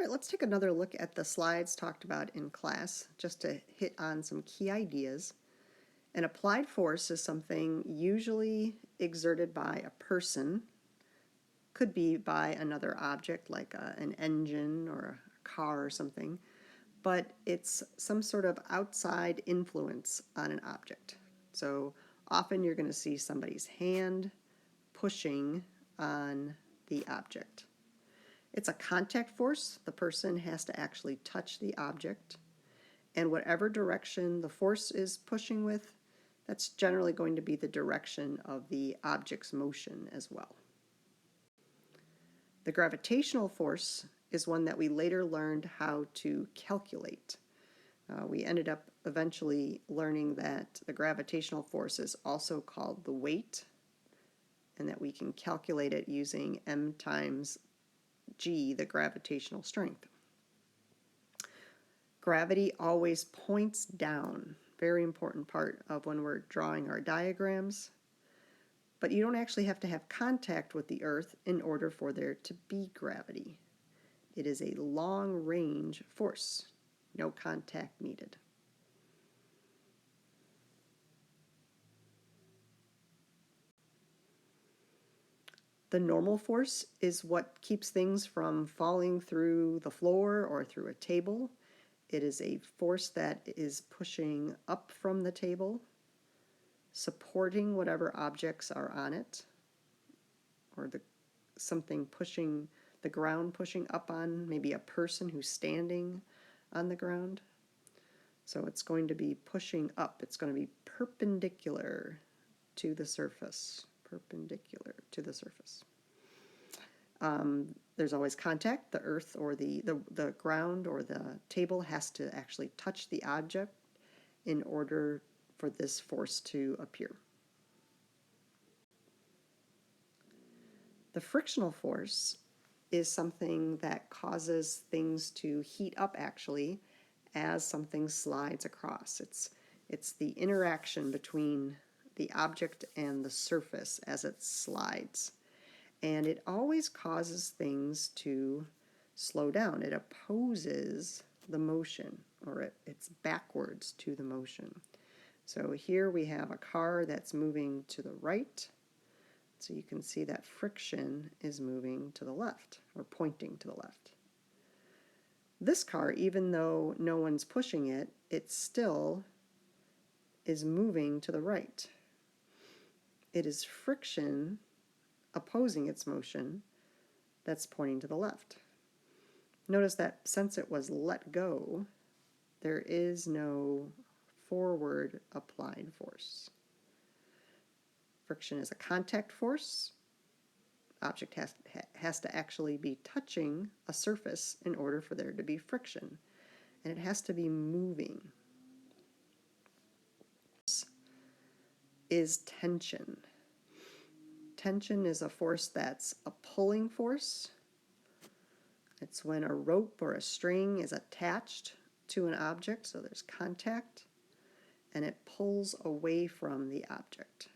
right, let's take another look at the slides talked about in class, just to hit on some key ideas. An applied force is something usually exerted by a person, could be by another object like an engine or a car or something, but it's some sort of outside influence on an object. So often you're going to see somebody's hand pushing on the object. It's a contact force. The person has to actually touch the object, and whatever direction the force is pushing with, that's generally going to be the direction of the object's motion as well. The gravitational force is one that we later learned how to calculate. We ended up eventually learning that the gravitational force is also called the weight, and that we can calculate it using m times g, the gravitational strength. Gravity always points down, very important part of when we're drawing our diagrams. But you don't actually have to have contact with the Earth in order for there to be gravity. It is a long-range force, no contact needed. The normal force is what keeps things from falling through the floor or through a table. It is a force that is pushing up from the table, supporting whatever objects are on it, or something pushing the ground, pushing up on maybe a person who's standing on the ground. So it's going to be pushing up. It's going to be perpendicular to the surface. Perpendicular to the surface. There's always contact. The earth or the ground or the table has to actually touch the object in order for this force to appear. The frictional force is something that causes things to heat up actually as something slides across. It's the interaction between the object and the surface as it slides. And it always causes things to slow down. It opposes the motion, or it's backwards to the motion. So here we have a car that's moving to the right. So you can see that friction is moving to the left, or pointing to the left. This car, even though no one's pushing it, it still is moving to the right. It is friction opposing its motion that's pointing to the left. Notice that since it was let go, there is no forward applied force. Friction is a contact force. Object has to actually be touching a surface in order for there to be friction, and it has to be moving. Is tension. Tension is a force that's a pulling force. It's when a rope or a string is attached to an object, so there's contact, and it pulls away from the object.